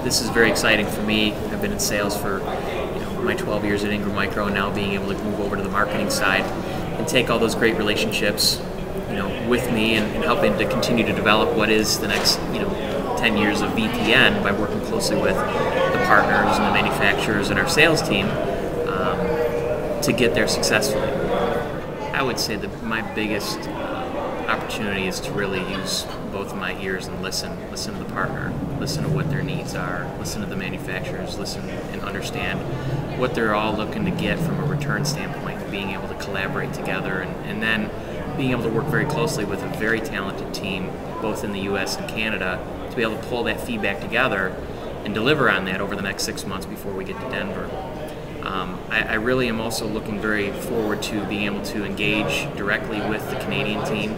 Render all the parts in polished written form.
this is very exciting for me. I've been in sales for my 12 years at Ingram Micro, and now being able to move over to the marketing side and take all those great relationships with me and helping to continue to develop what is the next 10 years of VTN by working closely with the partners and the manufacturers and our sales team to get there successfully. I would say that my biggest opportunity is to really use both of my ears and listen to the partner, listen to what their needs are, listen to the manufacturers, listen and understand what they're all looking to get from a return standpoint, being able to collaborate together, and then being able to work very closely with a very talented team, both in the US and Canada, to be able to pull that feedback together and deliver on that over the next 6 months before we get to Denver. I really am also looking very forward to being able to engage directly with the Canadian team.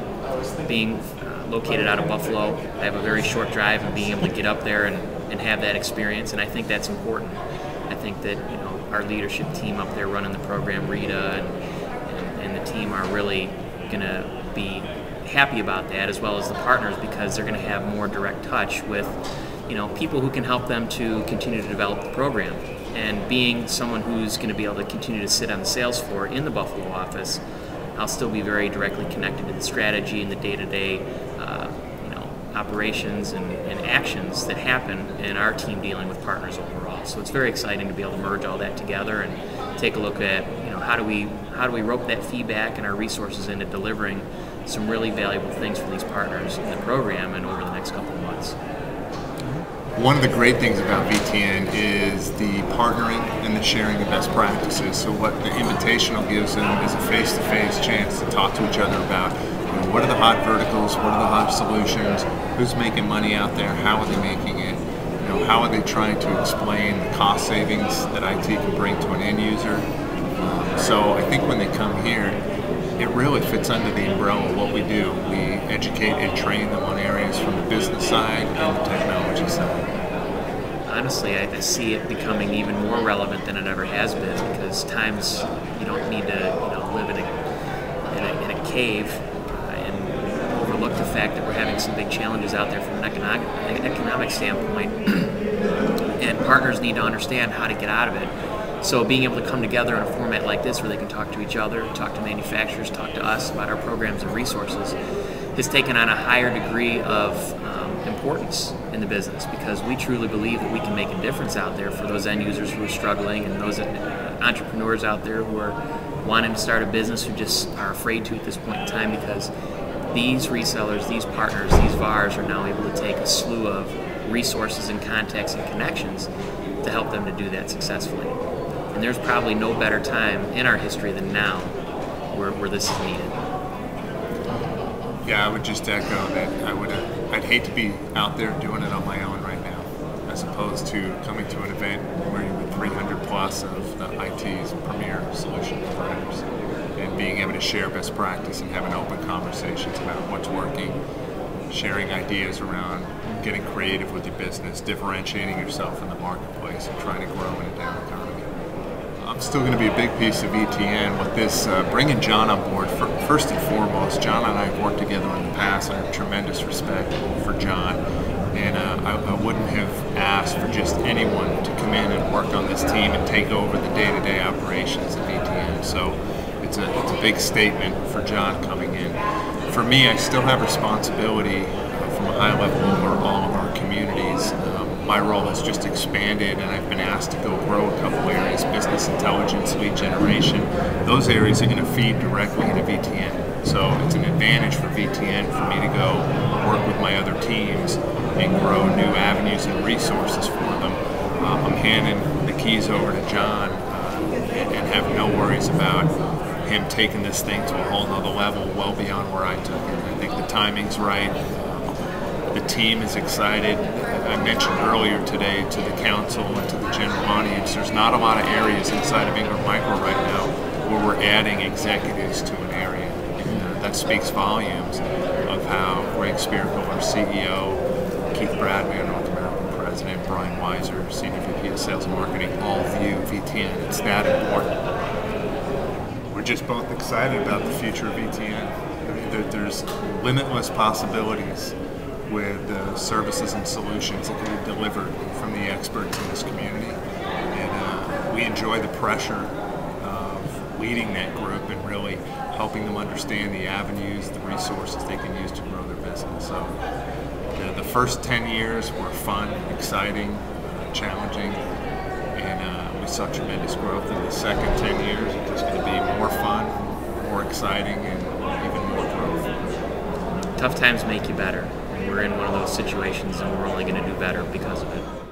Being located out of Buffalo, I have a very short drive, and being able to get up there and have that experience, and I think that's important. I think that our leadership team up there running the program, Rita and the team, are really going to be happy about that, as well as the partners, because they're going to have more direct touch with people who can help them to continue to develop the program. And being someone who's going to be able to continue to sit on the sales floor in the Buffalo office, I'll still be very directly connected to the strategy and the day-to-day operations and actions that happen in our team dealing with partners overall. So it's very exciting to be able to merge all that together and take a look at how do we rope that feedback and our resources into delivering some really valuable things for these partners in the program and over the next couple of months. One of the great things about VTN is the partnering and the sharing of best practices. So what the Invitational gives them is a face-to-face chance to talk to each other about what are the hot verticals, what are the hot solutions, who's making money out there, how are they making it, how are they trying to explain the cost savings that IT can bring to an end user. So I think when they come here, it really fits under the umbrella of what we do. We educate and train them on areas from the business side and the technology side. Honestly, I see it becoming even more relevant than it ever has been, because times you don't need to live in a cave and overlook the fact that we're having some big challenges out there from an economic standpoint, and partners need to understand how to get out of it. So being able to come together in a format like this where they can talk to each other, talk to manufacturers, talk to us about our programs and resources has taken on a higher degree of importance in the business, because we truly believe that we can make a difference out there for those end users who are struggling and those entrepreneurs out there who are wanting to start a business who just are afraid to at this point in time, because these resellers, these partners, these VARs are now able to take a slew of resources and contacts and connections to help them to do that successfully. And there's probably no better time in our history than now where this is needed. Yeah, I would just echo that. I'd hate to be out there doing it on my own right now, as opposed to coming to an event where you're with 300 plus of the IT's premier solution providers and being able to share best practice and having open conversations about what's working, sharing ideas around getting creative with your business, differentiating yourself in the marketplace, and trying to grow in a down economy. I'm still going to be a big piece of VTN with this, bringing John on board. First and foremost, John and I have worked together in the past. I have tremendous respect for John, and I wouldn't have asked for just anyone to come in and work on this team and take over the day-to-day operations of VTN. So it's a big statement for John coming in. For me, I still have responsibility from a high level over all of our communities. My role has just expanded, and I've been asked to go grow a couple areas: business intelligence, lead generation. Those areas are going to feed directly into VTN. So it's an advantage for VTN for me to go work with my other teams and grow new avenues and resources for them. I'm handing the keys over to John and have no worries about him taking this thing to a whole nother level, well beyond where I took it. I think the timing's right. The team is excited. I mentioned earlier today to the council and to the general audience, there's not a lot of areas inside of Ingram Micro right now where we're adding executives to an area. And that speaks volumes of how Greg Spierkel, our CEO, Keith Bradley, our North American President, Brian Weiser, Senior VP of Sales and Marketing, all view VTN. It's that important. We're just both excited about the future of VTN. I mean, there's limitless possibilities with the services and solutions that can be delivered from the experts in this community, and we enjoy the pressure of leading that group and really helping them understand the avenues, the resources they can use to grow their business. So the first 10 years were fun, exciting, challenging, and we saw tremendous growth. In the second 10 years, it's just going to be more fun, more exciting, and even more growth. Tough times make you better. We're in one of those situations, and we're only going to do better because of it.